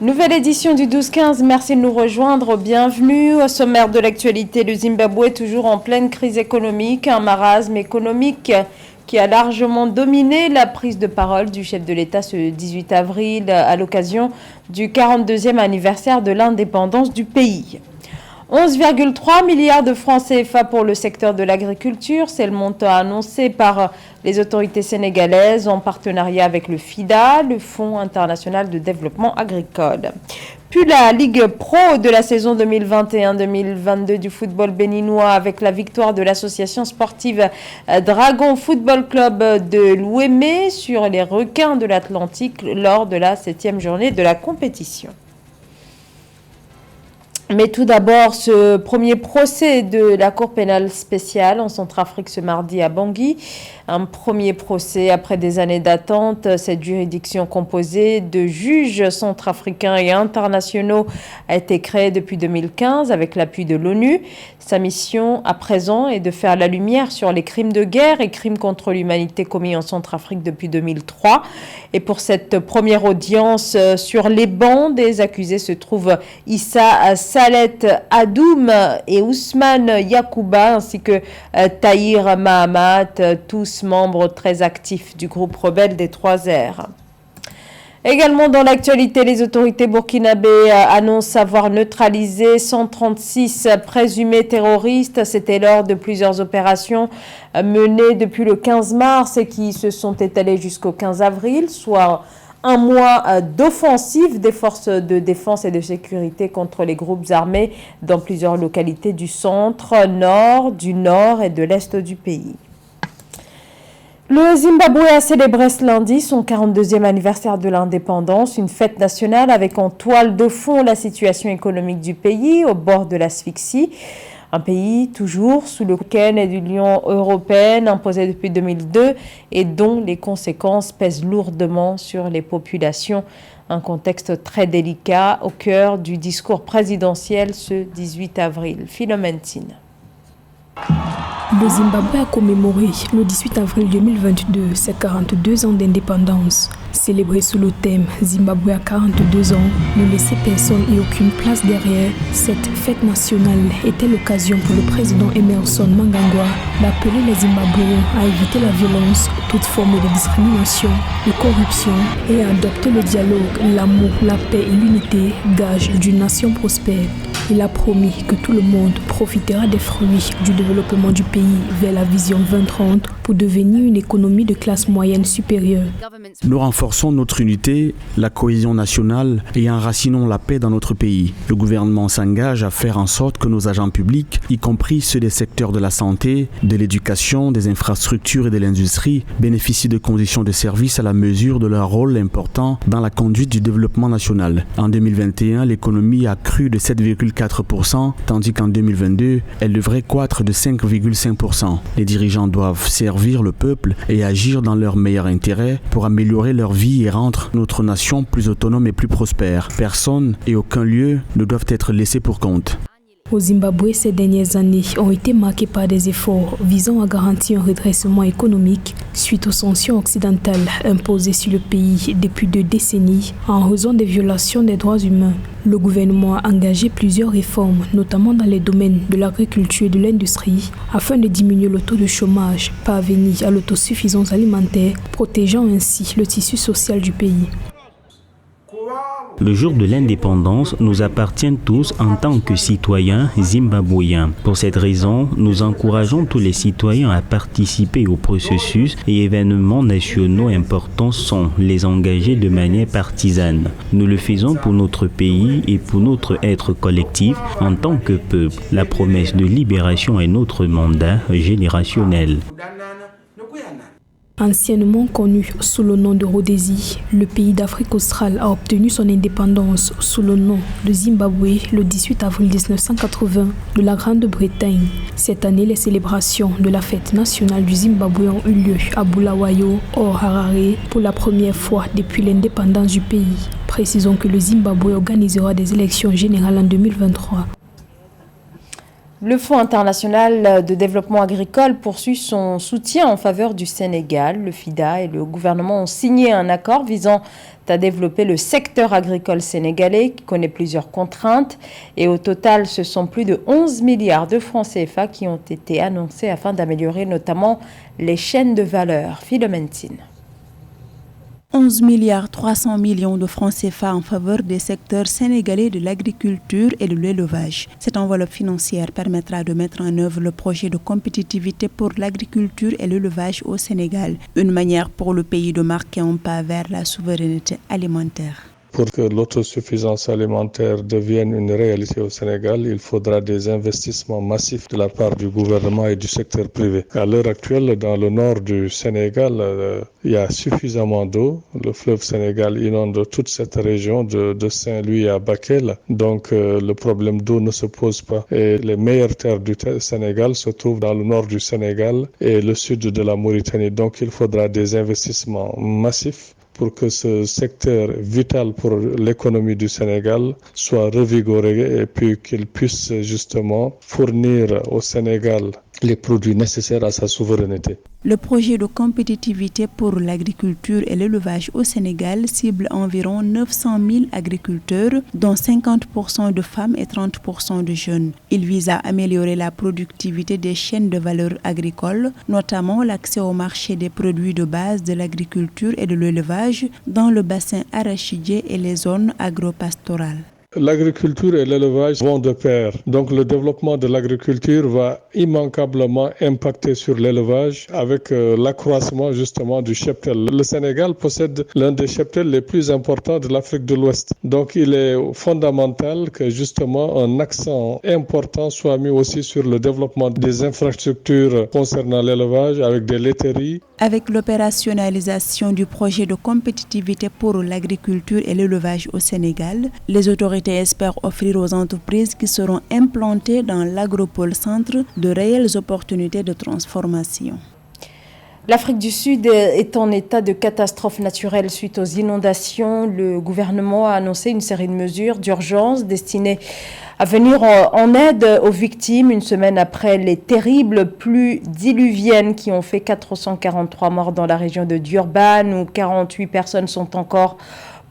Nouvelle édition du 12-15, merci de nous rejoindre, bienvenue. Au sommaire de l'actualité, le Zimbabwe est toujours en pleine crise économique, un marasme économique qui a largement dominé la prise de parole du chef de l'État ce 18 avril à l'occasion du 42e anniversaire de l'indépendance du pays. 11,3 milliards de francs CFA pour le secteur de l'agriculture, c'est le montant annoncé par les autorités sénégalaises en partenariat avec le FIDA, le Fonds international de développement agricole. Puis la Ligue Pro de la saison 2021-2022 du football béninois avec la victoire de l'association sportive Dragon Football Club de l'Ouémé sur les requins de l'Atlantique lors de la 7e journée de la compétition. Mais tout d'abord, ce premier procès de la Cour pénale spéciale en Centrafrique ce mardi à Bangui. Un premier procès après des années d'attente. Cette juridiction composée de juges centrafricains et internationaux a été créée depuis 2015 avec l'appui de l'ONU. Sa mission à présent est de faire la lumière sur les crimes de guerre et crimes contre l'humanité commis en Centrafrique depuis 2003. Et pour cette première audience, sur les bancs des accusés se trouvent Issa Salet Adoum et Ousmane Yakouba ainsi que Tahir Mahamat, tous membres très actifs du groupe rebelle des Trois R. Également dans l'actualité, les autorités burkinabées annoncent avoir neutralisé 136 présumés terroristes. C'était lors de plusieurs opérations menées depuis le 15 mars et qui se sont étalées jusqu'au 15 avril, soit un mois d'offensive des forces de défense et de sécurité contre les groupes armés dans plusieurs localités du centre, du nord et de l'est du pays. Le Zimbabwe a célébré ce lundi son 42e anniversaire de l'indépendance, une fête nationale avec en toile de fond la situation économique du pays au bord de l'asphyxie. Un pays toujours sous le ken de l'Union européenne imposé depuis 2002 et dont les conséquences pèsent lourdement sur les populations. Un contexte très délicat au cœur du discours présidentiel ce 18 avril. Philomène Tine. Le Zimbabwe a commémoré le 18 avril 2022 ses 42 ans d'indépendance. Célébré sous le thème Zimbabwe à 42 ans, ne laisser personne et aucune place derrière, cette fête nationale était l'occasion pour le président Emmerson Mnangagwa d'appeler les Zimbabwéens à éviter la violence, toute forme de discrimination, de corruption et à adopter le dialogue, l'amour, la paix et l'unité, gage d'une nation prospère. Il a promis que tout le monde profitera des fruits du développement du pays vers la vision 2030 pour devenir une économie de classe moyenne supérieure. Nous renforçons notre unité, la cohésion nationale et enracinons la paix dans notre pays. Le gouvernement s'engage à faire en sorte que nos agents publics, y compris ceux des secteurs de la santé, de l'éducation, des infrastructures et de l'industrie, bénéficient de conditions de service à la mesure de leur rôle important dans la conduite du développement national. En 2021, l'économie a cru de 7,4%, tandis qu'en 2022, elle devrait croître de 5,5%. Les dirigeants doivent servir le peuple et agir dans leur meilleur intérêt pour améliorer leur vie et rendre notre nation plus autonome et plus prospère. Personne et aucun lieu ne doivent être laissés pour compte. Au Zimbabwe, ces dernières années ont été marquées par des efforts visant à garantir un redressement économique suite aux sanctions occidentales imposées sur le pays depuis 2 décennies en raison des violations des droits humains. Le gouvernement a engagé plusieurs réformes, notamment dans les domaines de l'agriculture et de l'industrie, afin de diminuer le taux de chômage, parvenir à l'autosuffisance alimentaire, protégeant ainsi le tissu social du pays. Le jour de l'indépendance nous appartient tous en tant que citoyens zimbabwéens. Pour cette raison, nous encourageons tous les citoyens à participer au processus et événements nationaux importants sans les engager de manière partisane. Nous le faisons pour notre pays et pour notre être collectif en tant que peuple. La promesse de libération est notre mandat générationnel. Anciennement connu sous le nom de Rhodésie, le pays d'Afrique australe a obtenu son indépendance sous le nom de Zimbabwe le 18 avril 1980 de la Grande-Bretagne. Cette année, les célébrations de la fête nationale du Zimbabwe ont eu lieu à Bulawayo, hors Harare, pour la première fois depuis l'indépendance du pays. Précisons que le Zimbabwe organisera des élections générales en 2023. Le Fonds international de développement agricole poursuit son soutien en faveur du Sénégal. Le FIDA et le gouvernement ont signé un accord visant à développer le secteur agricole sénégalais qui connaît plusieurs contraintes. Et au total, ce sont plus de 11 milliards de francs CFA qui ont été annoncés afin d'améliorer notamment les chaînes de valeur. Philomène Tine. 11 milliards 300 millions de francs CFA en faveur des secteurs sénégalais de l'agriculture et de l'élevage. Cette enveloppe financière permettra de mettre en œuvre le projet de compétitivité pour l'agriculture et l'élevage au Sénégal, une manière pour le pays de marquer un pas vers la souveraineté alimentaire. Pour que l'autosuffisance alimentaire devienne une réalité au Sénégal, il faudra des investissements massifs de la part du gouvernement et du secteur privé. À l'heure actuelle, dans le nord du Sénégal, il y a suffisamment d'eau. Le fleuve Sénégal inonde toute cette région de Saint-Louis à Bakel. Donc le problème d'eau ne se pose pas. Et les meilleures terres du Sénégal se trouvent dans le nord du Sénégal et le sud de la Mauritanie. Donc il faudra des investissements massifs pour que ce secteur vital pour l'économie du Sénégal soit revigoré et puis qu'il puisse justement fournir au Sénégal les produits nécessaires à sa souveraineté. Le projet de compétitivité pour l'agriculture et l'élevage au Sénégal cible environ 900 000 agriculteurs, dont 50% de femmes et 30% de jeunes. Il vise à améliorer la productivité des chaînes de valeur agricoles, notamment l'accès au marché des produits de base de l'agriculture et de l'élevage dans le bassin arachidier et les zones agro-pastorales. L'agriculture et l'élevage vont de pair. Donc le développement de l'agriculture va immanquablement impacter sur l'élevage avec l'accroissement justement du cheptel. Le Sénégal possède l'un des cheptels les plus importants de l'Afrique de l'Ouest. Donc il est fondamental que justement un accent important soit mis aussi sur le développement des infrastructures concernant l'élevage avec des laiteries. Avec l'opérationnalisation du projet de compétitivité pour l'agriculture et l'élevage au Sénégal, les autorités espèrent offrir aux entreprises qui seront implantées dans l'agropole centre de réelles opportunités de transformation. L'Afrique du Sud est en état de catastrophe naturelle suite aux inondations. Le gouvernement a annoncé une série de mesures d'urgence destinées à venir en aide aux victimes une semaine après les terribles pluies diluviennes qui ont fait 443 morts dans la région de Durban, où 48 personnes sont encore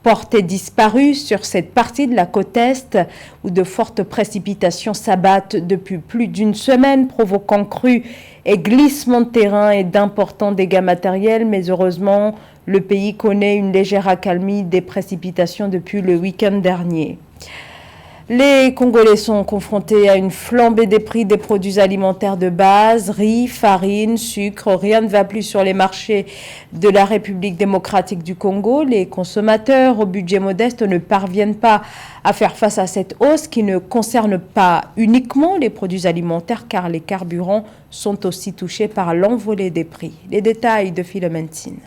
portées disparues sur cette partie de la côte Est où de fortes précipitations s'abattent depuis plus d'une semaine, provoquant crues et glissements de terrain et d'importants dégâts matériels. Mais heureusement, le pays connaît une légère accalmie des précipitations depuis le week-end dernier. Les Congolais sont confrontés à une flambée des prix des produits alimentaires de base, riz, farine, sucre. Rien ne va plus sur les marchés de la République démocratique du Congo. Les consommateurs au budget modeste ne parviennent pas à faire face à cette hausse qui ne concerne pas uniquement les produits alimentaires car les carburants sont aussi touchés par l'envolée des prix. Les détails de Philomène Tine.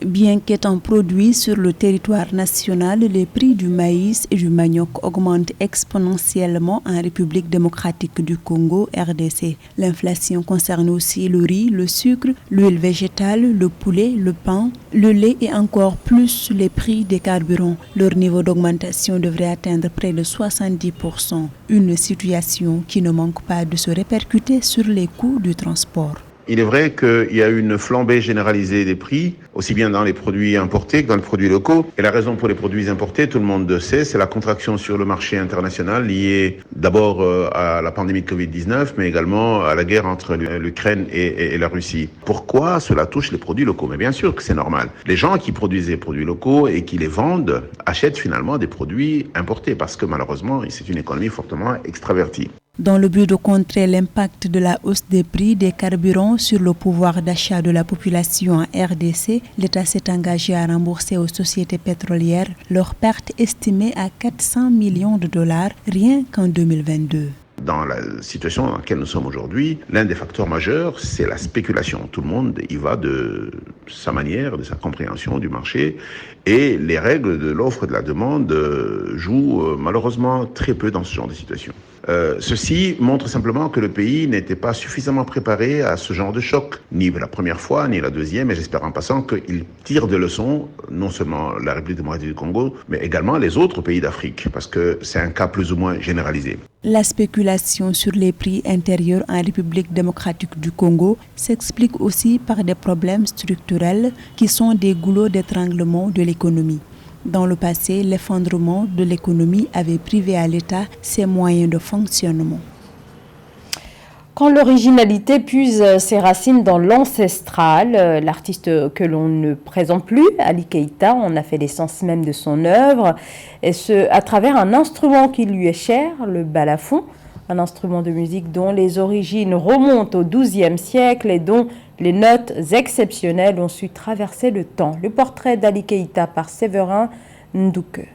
Bien qu'étant produits sur le territoire national, les prix du maïs et du manioc augmentent exponentiellement en République démocratique du Congo, RDC. L'inflation concerne aussi le riz, le sucre, l'huile végétale, le poulet, le pain, le lait et encore plus les prix des carburants. Leur niveau d'augmentation devrait atteindre près de 70%. Une situation qui ne manque pas de se répercuter sur les coûts du transport. Il est vrai qu'il y a une flambée généralisée des prix, aussi bien dans les produits importés que dans les produits locaux. Et la raison pour les produits importés, tout le monde le sait, c'est la contraction sur le marché international liée d'abord à la pandémie de Covid-19, mais également à la guerre entre l'Ukraine et la Russie. Pourquoi cela touche les produits locaux? Mais bien sûr que c'est normal. Les gens qui produisent des produits locaux et qui les vendent achètent finalement des produits importés parce que malheureusement, c'est une économie fortement extravertie. Dans le but de contrer l'impact de la hausse des prix des carburants sur le pouvoir d'achat de la population en RDC, l'État s'est engagé à rembourser aux sociétés pétrolières leurs pertes estimées à 400 millions de dollars rien qu'en 2022. Dans la situation dans laquelle nous sommes aujourd'hui, l'un des facteurs majeurs, c'est la spéculation. Tout le monde y va de sa manière, de sa compréhension du marché. Et les règles de l'offre et de la demande jouent malheureusement très peu dans ce genre de situation. Ceci montre simplement que le pays n'était pas suffisamment préparé à ce genre de choc, ni la première fois, ni la deuxième, et j'espère en passant qu'il tire des leçons, non seulement la République démocratique du Congo, mais également les autres pays d'Afrique, parce que c'est un cas plus ou moins généralisé. La spéculation sur les prix intérieurs en République démocratique du Congo s'explique aussi par des problèmes structurels qui sont des goulots d'étranglement de l'économie. Dans le passé, l'effondrement de l'économie avait privé à l'État ses moyens de fonctionnement. Quand l'originalité puise ses racines dans l'ancestral, l'artiste que l'on ne présente plus, Ali Keïta, en a fait l'essence même de son œuvre, et ce, à travers un instrument qui lui est cher, le balafon, un instrument de musique dont les origines remontent au XIIe siècle et dont les notes exceptionnelles ont su traverser le temps. Le portrait d'Ali Keïta par Séverin Ndouke.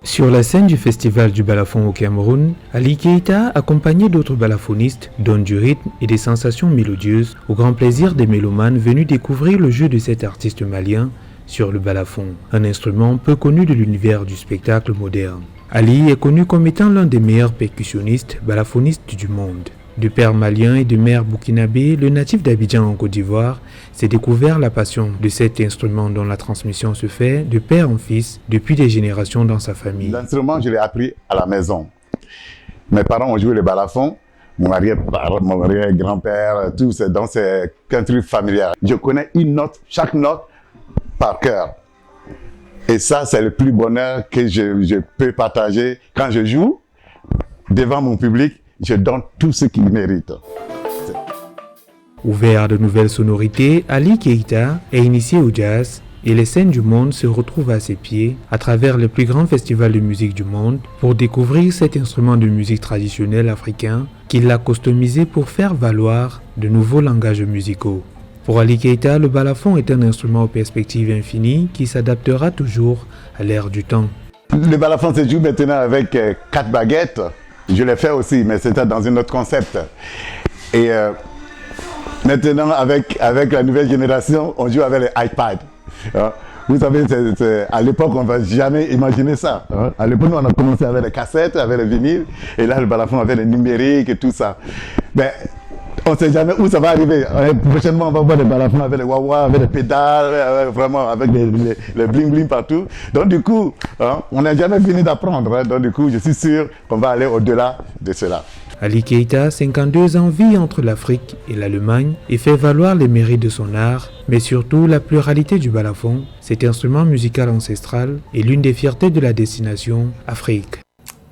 Sur la scène du festival du balafon au Cameroun, Ali Keïta, accompagné d'autres balafonistes, donne du rythme et des sensations mélodieuses au grand plaisir des mélomanes venus découvrir le jeu de cet artiste malien sur le balafon, un instrument peu connu de l'univers du spectacle moderne. Ali est connu comme étant l'un des meilleurs percussionnistes balafonistes du monde. De père malien et de mère burkinabé, le natif d'Abidjan en Côte d'Ivoire s'est découvert la passion de cet instrument dont la transmission se fait de père en fils depuis des générations dans sa famille. L'instrument, je l'ai appris à la maison. Mes parents ont joué le balafon, mon arrière-grand-père, tout, donc c'est un truc familial. Je connais une note, chaque note par cœur. Et ça, c'est le plus bonheur que je peux partager quand je joue devant mon public. Je donne tout ce qu'il mérite. Ouvert à de nouvelles sonorités, Ali Keïta est initié au jazz et les scènes du monde se retrouvent à ses pieds à travers les plus grands festivals de musique du monde pour découvrir cet instrument de musique traditionnel africain qu'il a customisé pour faire valoir de nouveaux langages musicaux. Pour Ali Keïta, le balafon est un instrument aux perspectives infinies qui s'adaptera toujours à l'ère du temps. Le balafon se joue maintenant avec 4 baguettes. Je l'ai fait aussi, mais c'était dans un autre concept. Et maintenant, avec la nouvelle génération, on joue avec les iPads. Vous savez, à l'époque, on ne va jamais imaginer ça. À l'époque, on a commencé avec les cassettes, avec les vinyles, et là, le balafon avec les numériques et tout ça. Mais on ne sait jamais où ça va arriver. Prochainement, on va voir des balafons avec les wah-wah, avec les pédales, vraiment avec les bling-bling partout. Donc du coup, on n'a jamais fini d'apprendre. Donc du coup, je suis sûr qu'on va aller au-delà de cela. Ali Keïta, 52 ans, vit entre l'Afrique et l'Allemagne et fait valoir les mérites de son art, mais surtout la pluralité du balafon. Cet instrument musical ancestral est l'une des fiertés de la destination Afrique.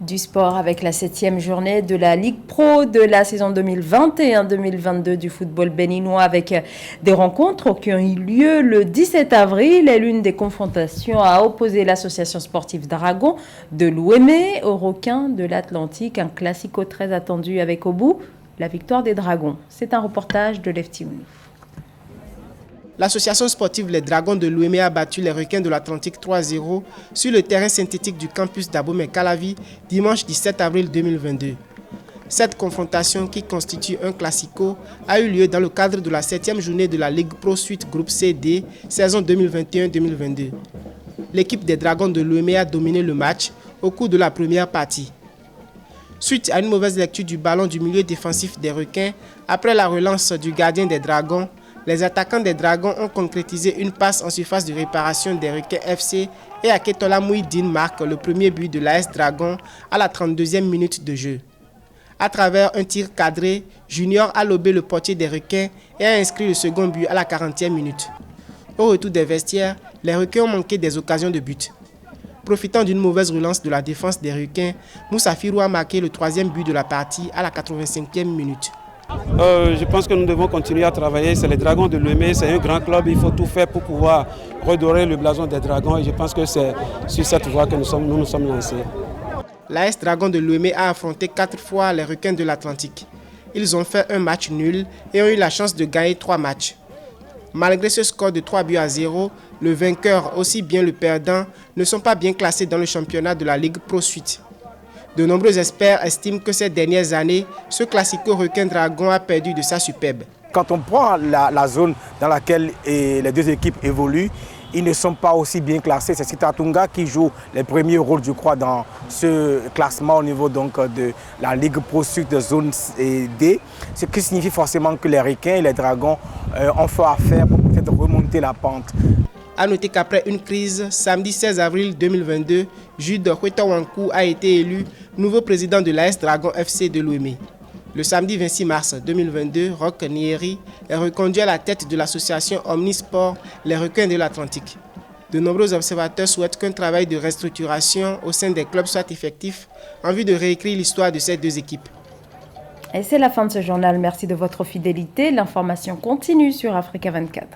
Du sport avec la 7e journée de la Ligue Pro de la saison 2021-2022 du football béninois avec des rencontres qui ont eu lieu le 17 avril et l'une des confrontations a opposé l'association sportive Dragon de l'Ouémé aux Requins de l'Atlantique, un classico très attendu avec au bout la victoire des Dragons. C'est un reportage de Lefty Ounou. L'association sportive Les Dragons de l'Ouémé a battu les Requins de l'Atlantique 3-0 sur le terrain synthétique du campus d'Abomey-Calavi dimanche 17 avril 2022. Cette confrontation, qui constitue un classico, a eu lieu dans le cadre de la 7e journée de la Ligue Pro Suite Groupe CD, saison 2021-2022. L'équipe des Dragons de l'Ouémé a dominé le match au cours de la première partie. Suite à une mauvaise lecture du ballon du milieu défensif des Requins, après la relance du gardien des Dragons, les attaquants des Dragons ont concrétisé une passe en surface de réparation des Requins FC et Aketola Mouidine marque le premier but de l'AS Dragon à la 32e minute de jeu. À travers un tir cadré, Junior a lobé le portier des Requins et a inscrit le second but à la 40e minute. Au retour des vestiaires, les Requins ont manqué des occasions de but. Profitant d'une mauvaise relance de la défense des Requins, Moussa Firou a marqué le 3e but de la partie à la 85e minute. Je pense que nous devons continuer à travailler. C'est les Dragons de l'Ouémé, c'est un grand club. Il faut tout faire pour pouvoir redorer le blason des Dragons. Et je pense que c'est sur cette voie que nous nous sommes lancés. L'AS Dragon de l'Ouémé a affronté 4 fois les Requins de l'Atlantique. Ils ont fait un match nul et ont eu la chance de gagner 3 matchs. Malgré ce score de 3-0, le vainqueur, aussi bien le perdant, ne sont pas bien classés dans le championnat de la Ligue Pro Suite. De nombreux experts estiment que ces dernières années, ce classico Requin-Dragon a perdu de sa superbe. Quand on prend la zone dans laquelle les deux équipes évoluent, ils ne sont pas aussi bien classés. C'est Sitatunga qui joue les premiers rôles, je crois, dans ce classement au niveau donc, de la Ligue Pro Sud de zone D, ce qui signifie forcément que les requins et les dragons ont fort à faire pour peut-être remonter la pente. A noter qu'après une crise, samedi 16 avril 2022, Jude Huetawankou a été élu nouveau président de l'AS Dragon FC de Lomé. Le samedi 26 mars 2022, Roch Nieri est reconduit à la tête de l'association Omnisport Les Requins de l'Atlantique. De nombreux observateurs souhaitent qu'un travail de restructuration au sein des clubs soit effectif en vue de réécrire l'histoire de ces deux équipes. Et c'est la fin de ce journal. Merci de votre fidélité. L'information continue sur Africa 24.